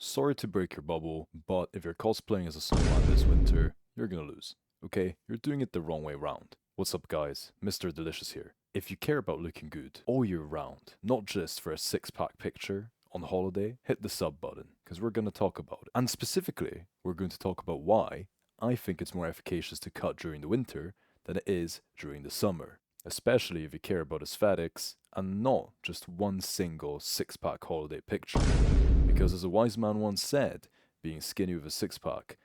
Sorry to break your bubble, but if you're cosplaying as a snowman this winter, you're gonna lose. Okay? You're doing it the wrong way round. What's up, guys? Mr. Delicious here. If you care about looking good all year round, not just for a six-pack picture on holiday, hit the sub button, because we're gonna talk about it. And specifically, we're going to talk about why I think it's more efficacious to cut during the winter than it is during the summer. Especially if you care about aesthetics and not just one single six-pack holiday picture. Because as a wise man once said, being skinny with a six pack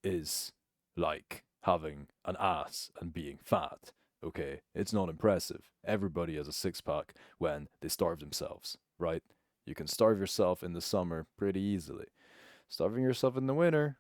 is like having an ass and being fat. Okay, it's not impressive. Everybody has a six pack when they starve themselves, right? You can starve yourself in the summer pretty easily. Starving yourself in the winter,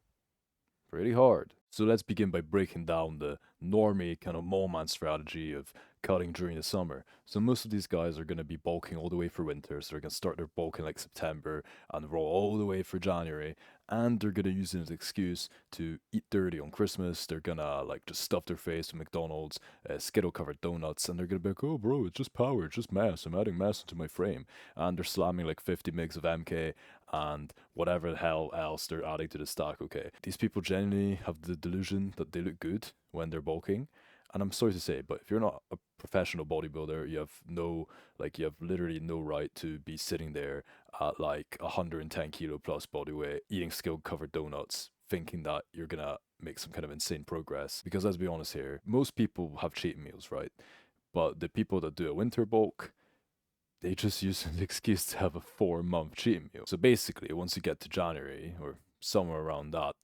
pretty hard. So let's begin by breaking down the normie kind of mole man strategy of cutting during the summer. So most of these guys are going to be bulking all the way for winter. So they're going to start their bulk in like September and roll all the way for January. And they're going to use it as an excuse to eat dirty on Christmas. They're going to like just stuff their face with McDonald's, skittle covered donuts. And they're going to be like, oh, bro, it's just power, it's just mass. I'm adding mass into my frame. And they're slamming like 50 mgs of MK and whatever the hell else they're adding to the stack, okay? These people genuinely have the delusion that they look good when they're bulking. And I'm sorry to say, but if you're not a professional bodybuilder, you have literally no right to be sitting there at like 110 kilo plus body weight, eating skill covered donuts, thinking that you're gonna make some kind of insane progress. Because let's be honest here, most people have cheat meals, right? But the people that do a winter bulk, they just use an excuse to have a 4 month cheat meal. So basically, once you get to January or somewhere around that,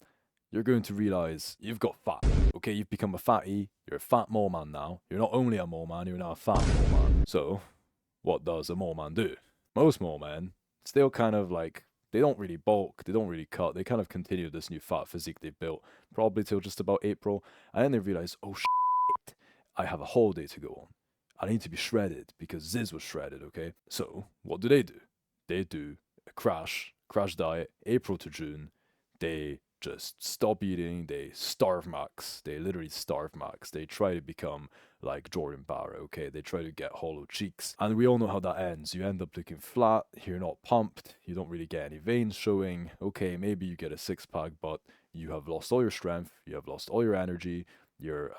you're going to realize you've got fat. Okay, you've become a fatty, you're a fat mole man now. You're not only a mole man, you're now a fat mole man. So, what does a mole man do? Most mole men still kind of like, they don't really bulk, they don't really cut, they kind of continue this new fat physique they've built, probably till just about April, and then they realize, oh shit, I have a holiday to go on. I need to be shredded because Ziz was shredded, okay? So, what do? They do a crash diet, April to June. They just stop eating, they starve max. They literally starve max. They try to become like Jordan Barrow, okay? They try to get hollow cheeks. And we all know how that ends. You end up looking flat, you're not pumped, you don't really get any veins showing. Okay, maybe you get a six pack, but you have lost all your strength, you have lost all your energy, your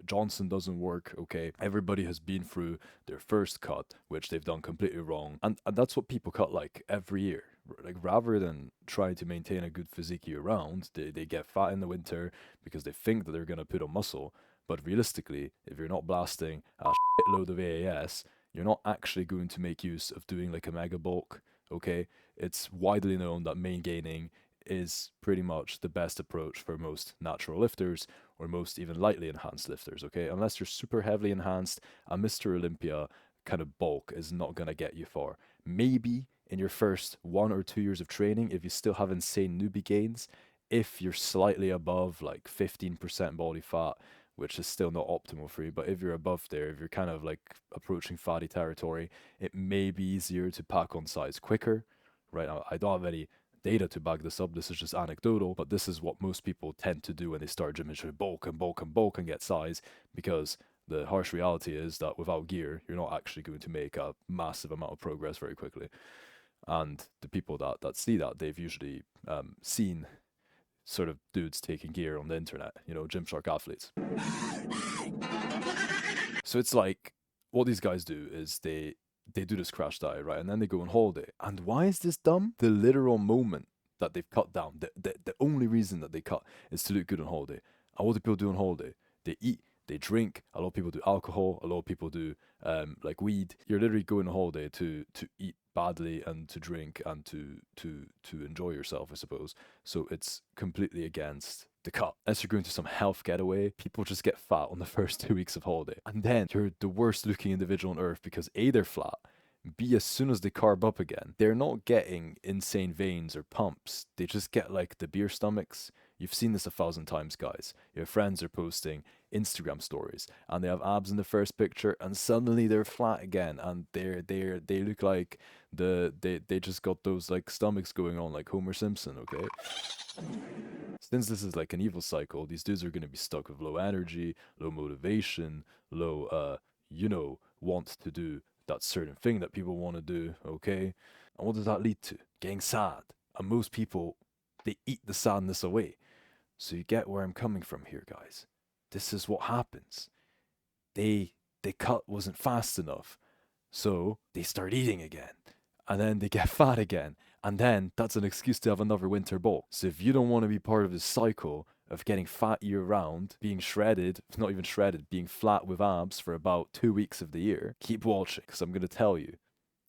Johnson doesn't work, okay? Everybody has been through their first cut, which they've done completely wrong. And that's what people cut like every year. Like rather than trying to maintain a good physique year round, they get fat in the winter because they think that they're gonna put on muscle. But realistically, if you're not blasting a shitload of AAS, you're not actually going to make use of doing like a mega bulk, okay? It's widely known that main gaining is pretty much the best approach for most natural lifters or most even lightly enhanced lifters, okay? Unless you're super heavily enhanced, a Mr. Olympia kind of bulk is not gonna get you far. Maybe in your first 1 or 2 years of training, if you still have insane newbie gains, if you're slightly above like 15% body fat, which is still not optimal for you, but if you're above there, if you're kind of like approaching fatty territory, it may be easier to pack on size quicker, right? Now, I don't have any data to back this up. This is just anecdotal, but this is what most people tend to do when they start gym, is bulk and bulk and bulk and get size, because the harsh reality is that without gear, you're not actually going to make a massive amount of progress very quickly. And the people that see that, they've usually seen sort of dudes taking gear on the internet, Gymshark athletes. So it's like, what these guys do is they do this crash diet, right? And then they go on holiday. And why is this dumb? The literal moment that they've cut down, the only reason that they cut is to look good on holiday. And what do people do on holiday? They eat, they drink. A lot of people do alcohol. A lot of people do like weed. You're literally going on holiday to eat badly and to drink and to enjoy yourself, I suppose. So it's completely against the cut. Unless you're going to some health getaway, people just get fat on the first 2 weeks of holiday. And then you're the worst looking individual on earth because A, they're flat, B, as soon as they carb up again, they're not getting insane veins or pumps. They just get like the beer stomachs. You've seen this 1,000 times, guys. Your friends are posting Instagram stories and they have abs in the first picture and suddenly they're flat again and they look like they just got those like stomachs going on like Homer Simpson, okay? Since this is like an evil cycle, these dudes are going to be stuck with low energy, low motivation, low want to do that certain thing that people want to do, okay? And what does that lead to? Getting sad. And most people, they eat the sadness away. So you get where I'm coming from here, guys. This is what happens. They the cut wasn't fast enough. So they start eating again. And then they get fat again. And then that's an excuse to have another winter bulk. So if you don't want to be part of this cycle of getting fat year round, being shredded, not even shredded, being flat with abs for about 2 weeks of the year, keep watching, because I'm going to tell you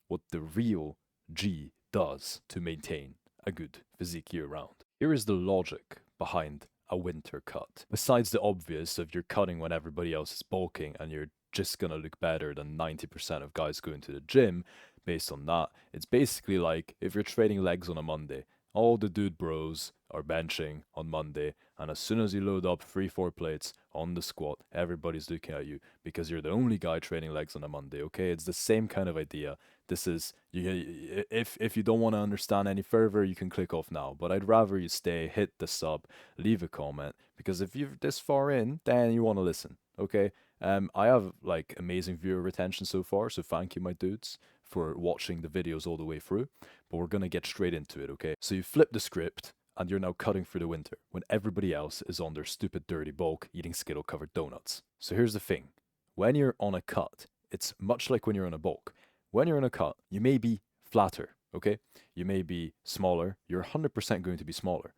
what the real G does to maintain a good physique year round. Here is the logic behind a winter cut. Besides the obvious of you're cutting when everybody else is bulking and you're just gonna look better than 90% of guys going to the gym, based on that, it's basically like if you're training legs on a Monday, all the dude bros are benching on Monday, and as soon as you load up 3-4 plates on the squat, everybody's looking at you because you're the only guy training legs on a Monday, okay? It's the same kind of idea. This is, if you don't want to understand any further, you can click off now, but I'd rather you stay, hit the sub, leave a comment, because if you're this far in, then you want to listen, okay? I have like amazing viewer retention so far, so thank you, my dudes, for watching the videos all the way through. But we're gonna get straight into it, okay? So you flip the script, and you're now cutting through the winter when everybody else is on their stupid dirty bulk eating skittle covered donuts. So here's the thing: when you're on a cut, it's much like when you're on a bulk. When you're on a cut, you may be flatter, okay? You may be smaller. You're 100% going to be smaller,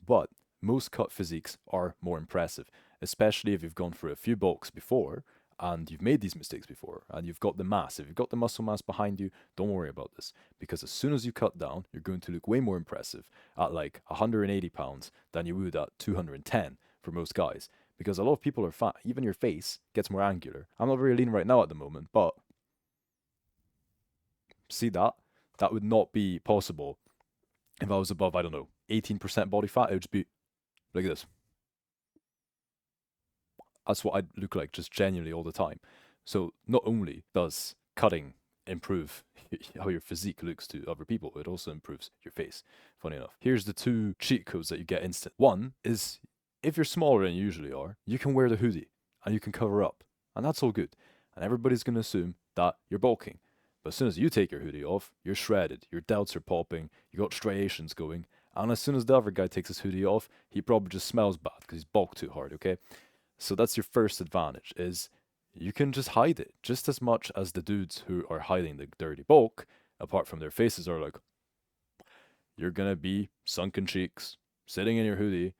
but most cut physiques are more impressive, especially if you've gone through a few bulks before and you've made these mistakes before and you've got the mass. If you've got the muscle mass behind you, don't worry about this, because as soon as you cut down, you're going to look way more impressive at like 180 pounds than you would at 210 for most guys, because a lot of people are fat. Even your face gets more angular. I'm not very lean right now at the moment, but see that? That would not be possible if I was above, I don't know, 18% body fat. It would just be like this. That's what I'd look like just genuinely all the time. So not only does cutting improve how your physique looks to other people, it also improves your face, funny enough. Here's the 2 cheat codes that you get instant. One is, if you're smaller than you usually are, you can wear the hoodie and you can cover up, and that's all good. And everybody's going to assume that you're bulking. But as soon as you take your hoodie off, you're shredded, your delts are popping, you got striations going, and as soon as the other guy takes his hoodie off, he probably just smells bad because he's bulked too hard, okay? So that's your first advantage, is you can just hide it just as much as the dudes who are hiding the dirty bulk, apart from their faces, are like, you're gonna be sunken cheeks, sitting in your hoodie,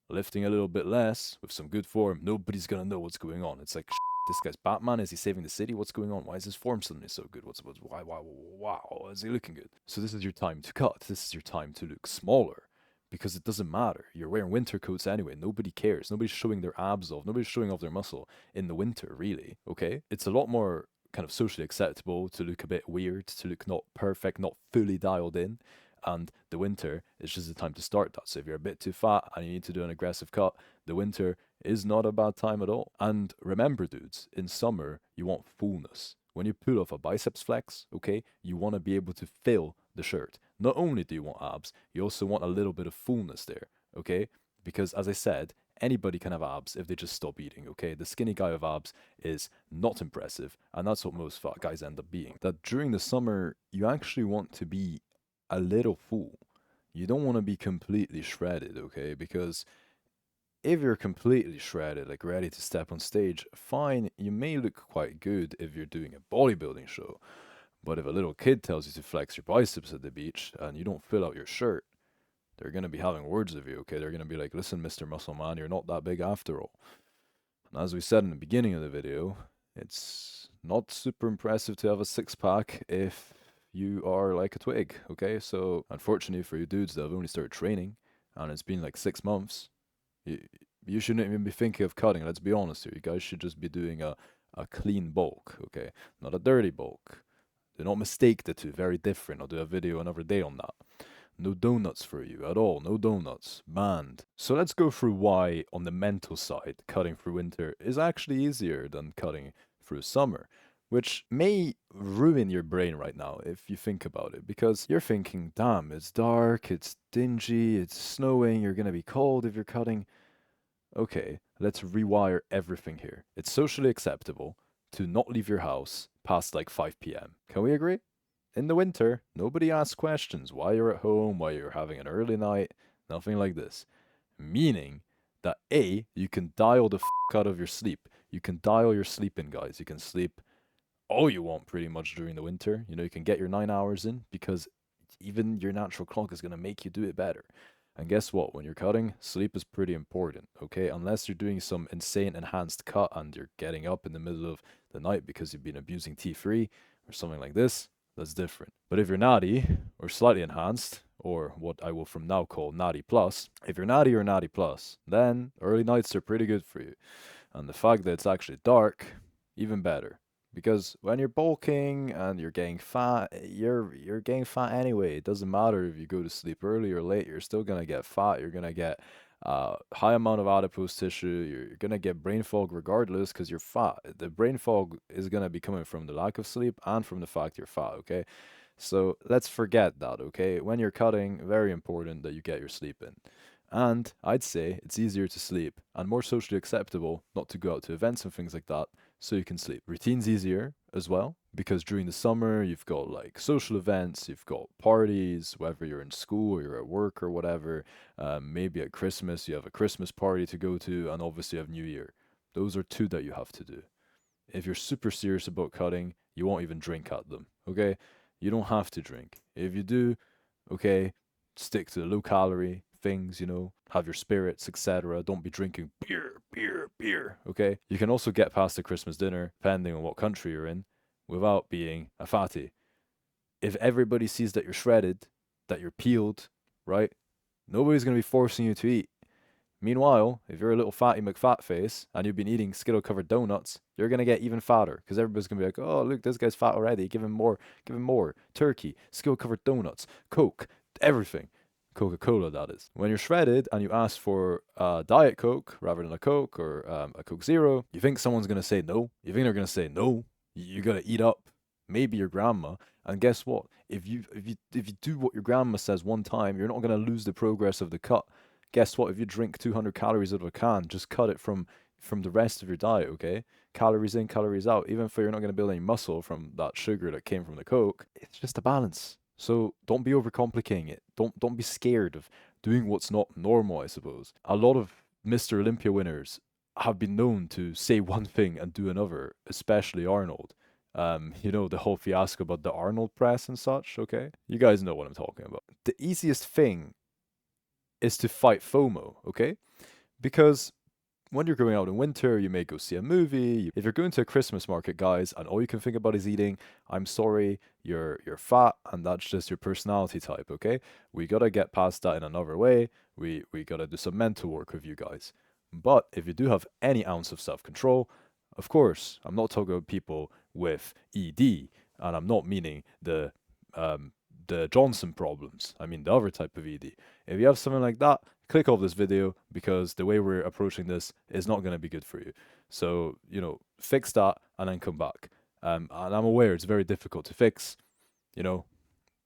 lifting a little bit less with some good form. Nobody's gonna know what's going on. It's like, this guy's Batman. Is he saving the city? What's going on? Why is his form suddenly so good? Why, wow, is he looking good? So this is your time to cut. This is your time to look smaller, because it doesn't matter. You're wearing winter coats anyway. Nobody cares. Nobody's showing their abs off. Nobody's showing off their muscle in the winter, really, okay? It's a lot more kind of socially acceptable to look a bit weird, to look not perfect, not fully dialed in. And the winter is just the time to start that. So if you're a bit too fat and you need to do an aggressive cut, the winter is not a bad time at all. And remember, dudes, in summer, you want fullness. When you pull off a biceps flex, okay, you want to be able to fill the shirt. Not only do you want abs, you also want a little bit of fullness there, okay? Because as I said, anybody can have abs if they just stop eating, okay? The skinny guy with abs is not impressive, and that's what most fat guys end up being. That during the summer, you actually want to be a little full. You don't want to be completely shredded, okay? Because if you're completely shredded, like ready to step on stage, fine, you may look quite good if you're doing a bodybuilding show. But if a little kid tells you to flex your biceps at the beach and you don't fill out your shirt, they're going to be having words with you, okay? They're going to be like, listen, Mr. Muscle Man, you're not that big after all. And as we said in the beginning of the video, it's not super impressive to have a six-pack if you are like a twig, okay? So unfortunately for you dudes that have only started training and it's been like 6 months, you shouldn't even be thinking of cutting. Let's be honest here. You guys should just be doing a clean bulk, okay? Not a dirty bulk. Do not mistake the two. Very different. I'll do a video another day on that. No donuts for you at all. No donuts. Banned. So let's go through why, on the mental side, cutting through winter is actually easier than cutting through summer, which may ruin your brain right now if you think about it, because you're thinking, damn, it's dark, it's dingy, it's snowing, you're gonna be cold if you're cutting. Okay, let's rewire everything here. It's socially acceptable to not leave your house past like 5 p.m. Can we agree? In the winter, nobody asks questions why you're at home, why you're having an early night, nothing like this. Meaning that A, you can dial the out of your sleep. You can dial your sleep in, guys. You can sleep all you want pretty much during the winter. You know, you can get your 9 hours in because even your natural clock is going to make you do it better. And guess what? When you're cutting, sleep is pretty important, okay? Unless you're doing some insane enhanced cut and you're getting up in the middle of the night because you've been abusing T3 or something like this, that's different. But if you're natty or slightly enhanced, or what I will from now call natty plus, if you're natty or natty plus, then early nights are pretty good for you. And the fact that it's actually dark, even better. Because when you're bulking and you're getting fat, you're getting fat anyway. It doesn't matter if you go to sleep early or late, you're still gonna get fat. You're gonna get high amount of adipose tissue. You're gonna get brain fog regardless because you're fat. The brain fog is gonna be coming from the lack of sleep and from the fact you're fat, okay? So let's forget that, okay? When you're cutting, very important that you get your sleep in. And I'd say it's easier to sleep and more socially acceptable not to go out to events and things like that so you can sleep. Routine's easier as well because during the summer you've got like social events, you've got parties, whether you're in school or you're at work or whatever. Maybe at Christmas you have a Christmas party to go to, and obviously you have New Year. Those are two that you have to do. If you're super serious about cutting, you won't even drink at them, okay? You don't have to drink. If you do, okay, stick to the low calorie things, you know, have your spirits, etc. Don't be drinking beer, okay? You can also get past the Christmas dinner, depending on what country you're in, without being a fatty. If everybody sees that you're shredded, that you're peeled, right? Nobody's going to be forcing you to eat. Meanwhile, if you're a little fatty McFatface and you've been eating Skittle covered donuts, you're gonna get even fatter because everybody's gonna be like, "Oh, look, this guy's fat already. Give him more. Give him more. Turkey, Skittle covered donuts, Coke, everything." Coca-Cola, that is. When you're shredded and you ask for a Diet Coke rather than a Coke or a Coke Zero, you think someone's gonna say no. You think they're gonna say no. You gotta eat up. Maybe your grandma. And guess what? If you do what your grandma says one time, you're not gonna lose the progress of the cut. Guess what? If you drink 200 calories out of a can, just cut it from the rest of your diet, okay? Calories in, calories out. Even if you're not going to build any muscle from that sugar that came from the Coke, it's just a balance. So don't be overcomplicating it. Don't be scared of doing what's not normal, I suppose. A lot of Mr. Olympia winners have been known to say one thing and do another, especially Arnold. You know, the whole fiasco about the Arnold press and such, okay? You guys know what I'm talking about. The easiest thing is to fight FOMO, okay? Because when you're going out in winter, you may go see a movie. If you're going to a Christmas market, guys, and all you can think about is eating, I'm sorry, you're fat, and that's just your personality type, okay? We gotta get past that in another way. We gotta do some mental work with you guys. But if you do have any ounce of self-control, of course, I'm not talking about people with ED, and I'm not meaning the Johnson problems. I mean the other type of ED. If you have something like that, click off this video because the way we're approaching this is not going to be good for you. So, you know, fix that and then come back. And I'm aware it's very difficult to fix, you know,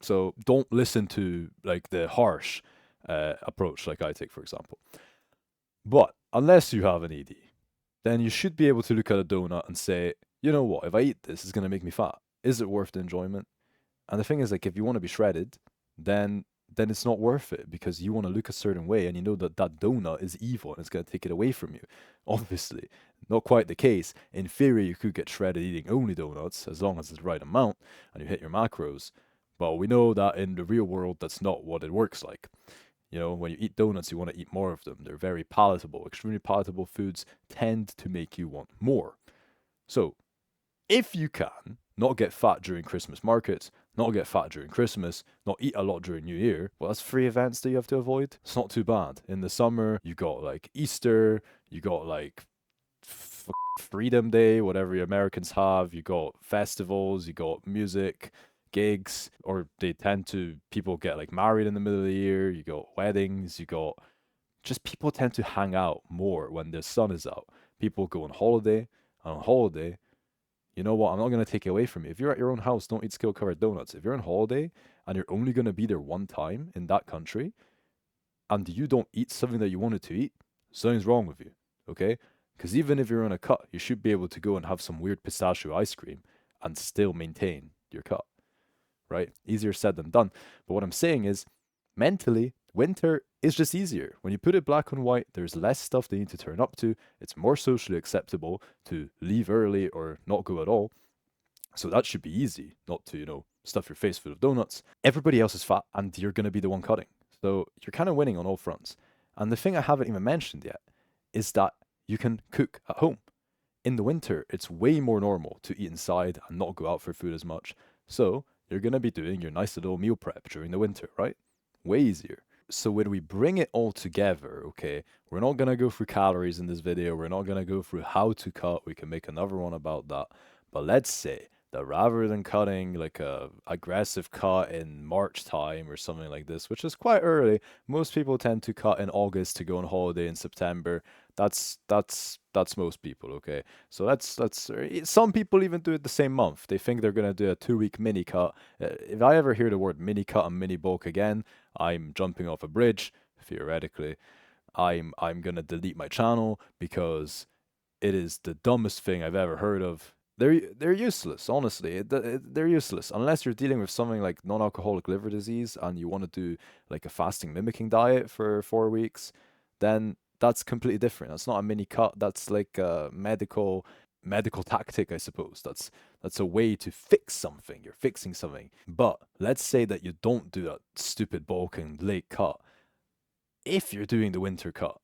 so don't listen to like the harsh approach like I take, for example. But unless you have an ED, then you should be able to look at a donut and say, you know what, if I eat this, it's going to make me fat. Is it worth the enjoyment? And the thing is, like, if you want to be shredded, then it's not worth it because you want to look a certain way and you know that that donut is evil and it's going to take it away from you. Obviously, not quite the case. In theory, you could get shredded eating only donuts as long as it's the right amount and you hit your macros. But we know that in the real world, that's not what it works like. You know, when you eat donuts, you want to eat more of them. They're very palatable. Extremely palatable foods tend to make you want more. So, if you can not get fat during Christmas markets, not get fat during Christmas, not eat a lot during New Year, well, that's 3 events that you have to avoid. It's not too bad. In the summer, you got like Easter, you got like Freedom Day, whatever you Americans have, you got festivals, you got music, gigs, or they tend to, people get like married in the middle of the year, you got weddings, you got, just people tend to hang out more when the sun is out. People go on holiday, and on holiday, you know what? I'm not going to take it away from you. If you're at your own house, don't eat skill covered donuts. If you're on holiday and you're only going to be there one time in that country and you don't eat something that you wanted to eat, something's wrong with you, okay? Because even if you're on a cut, you should be able to go and have some weird pistachio ice cream and still maintain your cut, right? Easier said than done. But what I'm saying is, mentally, winter is just easier. When you put it black and white, there's less stuff they need to turn up to. It's more socially acceptable to leave early or not go at all. So that should be easy, not to, stuff your face full of donuts. Everybody else is fat and you're going to be the one cutting. So you're kind of winning on all fronts. And the thing I haven't even mentioned yet is that you can cook at home. In the winter, it's way more normal to eat inside and not go out for food as much. So you're going to be doing your nice little meal prep during the winter, right? Way easier. So when we bring it all together, okay, we're not going to go through calories in this video. We're not going to go through how to cut. We can make another one about that. But let's say that rather than cutting like a aggressive cut in March time or something like this, which is quite early, most people tend to cut in August to go on holiday in September. That's most people, okay? So that's some people even do it the same month. They think they're gonna do a 2 week mini cut. If I ever hear the word mini cut and mini bulk again, I'm jumping off a bridge. Theoretically, I'm gonna delete my channel because it is the dumbest thing I've ever heard of. They're useless, honestly. They're useless unless you're dealing with something like non-alcoholic liver disease and you want to do like a fasting mimicking diet for 4 weeks. Then that's completely different. That's not a mini cut. That's like a medical tactic, I suppose. That's a way to fix something. You're fixing something. But let's say that you don't do that stupid bulk and late cut. If you're doing the winter cut,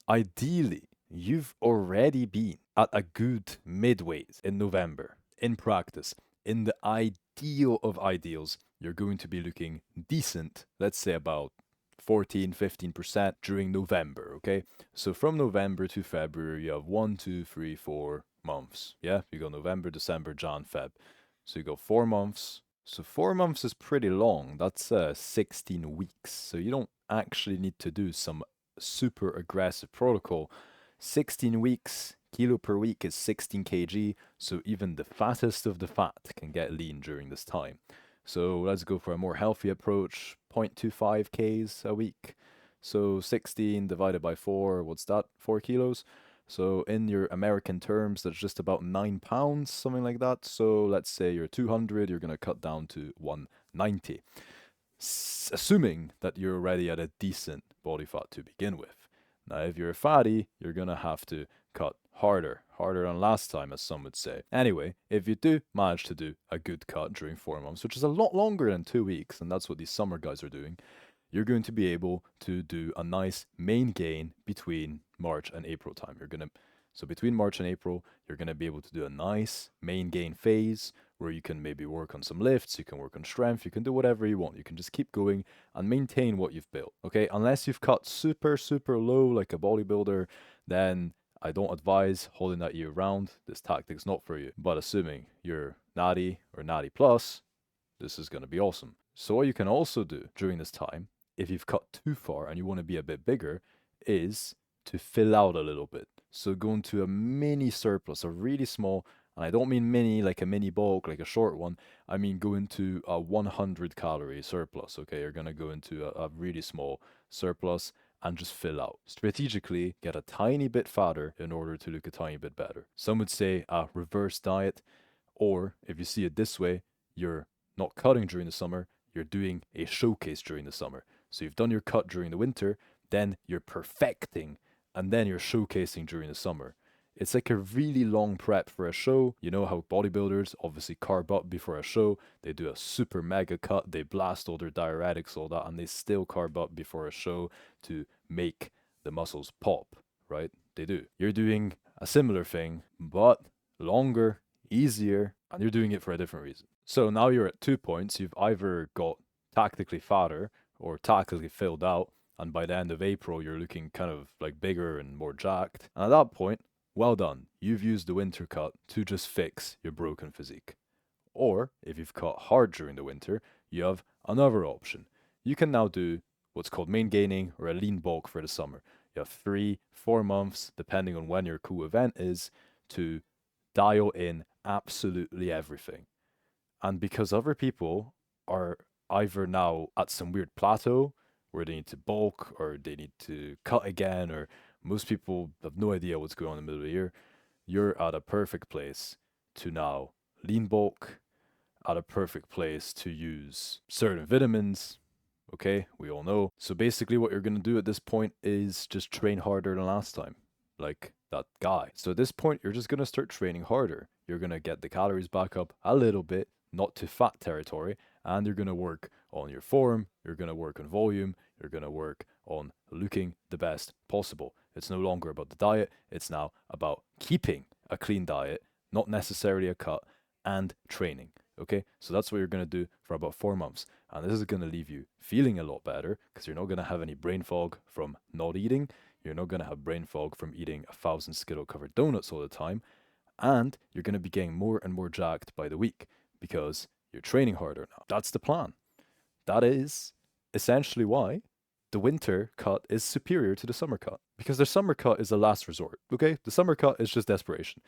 ideally you've already been at a good midweight in November. In practice, in the ideal of ideals, you're going to be looking decent, let's say about 14-15% during November, okay? So from November to February, you have 1, 2, 3, 4 months. Yeah, you go November, December, Jan, Feb. So you go 4 months. So 4 months is pretty long. That's 16 weeks. So you don't actually need to do some super aggressive protocol. 16 weeks, kilo per week is 16 kg, so even the fattest of the fat can get lean during this time. So let's go for a more healthy approach, 0.25 Ks a week. So 16 divided by 4, what's that? 4 kilos? So in your American terms, that's just about 9 pounds, something like that. So let's say you're 200, you're going to cut down to 190. Assuming that you're already at a decent body fat to begin with. Now, if you're a fatty, you're going to have to cut harder than last time, as some would say. Anyway, if you do manage to do a good cut during 4 months, which is a lot longer than 2 weeks, and that's what these summer guys are doing, you're going to be able to do a nice main gain between March and April time. So between March and April, you're going to be able to do a nice main gain phase where you can maybe work on some lifts, you can work on strength, you can do whatever you want. You can just keep going and maintain what you've built, okay? Unless you've cut super, super low like a bodybuilder, then I don't advise holding that year round. This tactic's not for you. But assuming you're natty or natty plus, this is going to be awesome. So what you can also do during this time, if you've cut too far and you want to be a bit bigger, is to fill out a little bit. So go into a mini surplus, a really small, and I don't mean mini like a mini bulk, like a short one. I mean go into a 100 calorie surplus, okay? You're going to go into a really small surplus and just fill out. Strategically, get a tiny bit fatter in order to look a tiny bit better. Some would say a reverse diet, or if you see it this way, you're not cutting during the summer, you're doing a showcase during the summer. So you've done your cut during the winter, then you're perfecting, and then you're showcasing during the summer. It's like a really long prep for a show. You know how bodybuilders obviously carb up before a show. They do a super mega cut. They blast all their diuretics, all that, and they still carb up before a show to make the muscles pop, right? They do. You're doing a similar thing, but longer, easier, and you're doing it for a different reason. So now you're at 2 points. You've either got tactically fatter or tactically filled out, and by the end of April, you're looking kind of like bigger and more jacked. And at that point, well done, you've used the winter cut to just fix your broken physique. Or, if you've cut hard during the winter, you have another option. You can now do what's called main gaining or a lean bulk for the summer. You have 3-4 months, depending on when your cool event is, to dial in absolutely everything. And because other people are either now at some weird plateau where they need to bulk or they need to cut again, or most people have no idea what's going on in the middle of the year, you're at a perfect place to now lean bulk at a perfect place to use certain vitamins. Okay, we all know. So basically what you're going to do at this point is just train harder than last time, like that guy. So at this point, you're just going to start training harder. You're going to get the calories back up a little bit, not to fat territory, and you're going to work on your form, you're going to work on volume, you're going to work on looking the best possible. It's no longer about the diet, it's now about keeping a clean diet, not necessarily a cut, and training. Okay, so that's what you're going to do for about 4 months. And this is going to leave you feeling a lot better because you're not going to have any brain fog from not eating. You're not going to have brain fog from eating 1,000 Skittle covered donuts all the time. And you're going to be getting more and more jacked by the week because you're training harder now. That's the plan. That is essentially why the winter cut is superior to the summer cut. Because the summer cut is a last resort, okay? The summer cut is just desperation.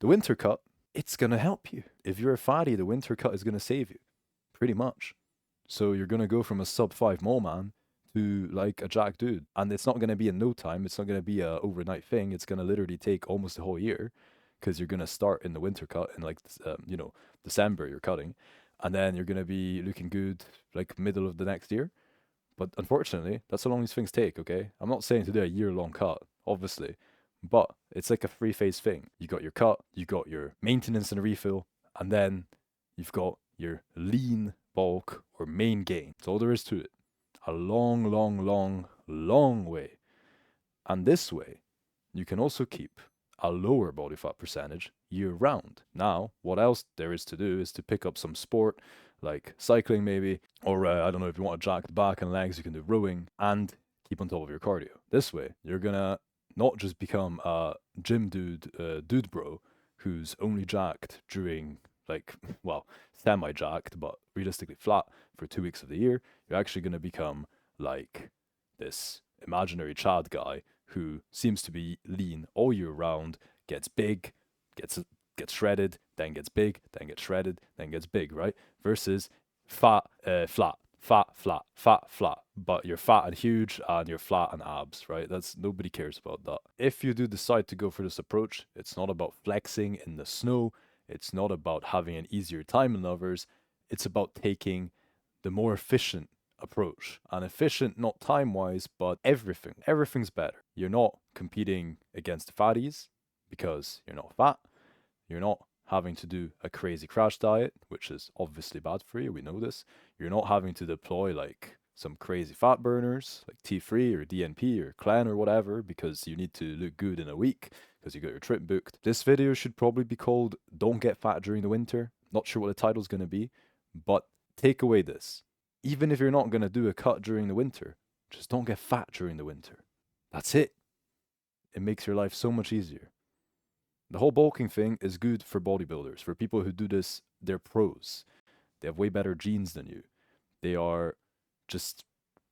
The winter cut, it's going to help you. If you're a fatty, the winter cut is going to save you. Pretty much. So you're going to go from a sub 5 mole man to like a jack dude. And it's not going to be in no time. It's not going to be a overnight thing. It's going to literally take almost a whole year because you're going to start in the winter cut in like, December you're cutting. And then you're going to be looking good like middle of the next year. But unfortunately, that's how long these things take, okay? I'm not saying to do a year-long cut, obviously. But it's like a three-phase thing. You got your cut, you got your maintenance and refill, and then you've got your lean bulk or main gain. That's all there is to it. A long, long, long, long way. And this way, you can also keep a lower body fat percentage year round. Now, what else there is to do is to pick up some sport, like cycling maybe, or I don't know, if you want to jack the back and legs, you can do rowing, and keep on top of your cardio. This way, you're gonna not just become a gym dude bro, who's only jacked during like, well, semi-jacked, but realistically flat for 2 weeks of the year. You're actually gonna become like this imaginary Chad guy who seems to be lean all year round, gets big, gets shredded, then gets big, then gets shredded, then gets big, right? Versus fat, flat, flat, but you're fat and huge and you're flat and abs, right? That's, nobody cares about that. If you do decide to go for this approach, it's not about flexing in the snow. It's not about having an easier time than others. It's about taking the more efficient approach. And efficient, not time-wise, but everything. Everything's better. You're not competing against the fatties because you're not fat. You're not having to do a crazy crash diet, which is obviously bad for you. We know this. You're not having to deploy like some crazy fat burners like T3 or DNP or Clen or whatever because you need to look good in a week because you got your trip booked. This video should probably be called Don't Get Fat During the Winter. Not sure what the title's going to be, but take away this. Even if you're not going to do a cut during the winter, just don't get fat during the winter. That's it. It makes your life so much easier. The whole bulking thing is good for bodybuilders. For people who do this, they're pros. They have way better genes than you. They are just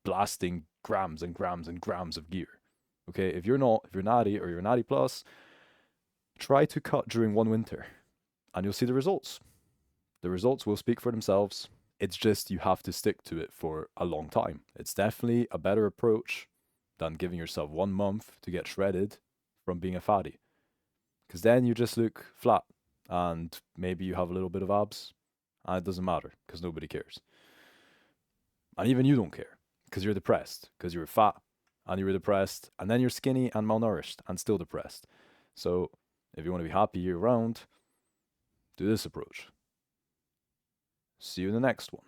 blasting grams and grams and grams of gear. Okay, if you're natty or you're natty plus, try to cut during one winter and you'll see the results. The results will speak for themselves. It's just you have to stick to it for a long time. It's definitely a better approach than giving yourself 1 month to get shredded from being a fatty. Because then you just look flat and maybe you have a little bit of abs and it doesn't matter because nobody cares. And even you don't care because you're depressed because you're fat and you were depressed and then you're skinny and malnourished and still depressed. So if you want to be happy year round, do this approach. See you in the next one.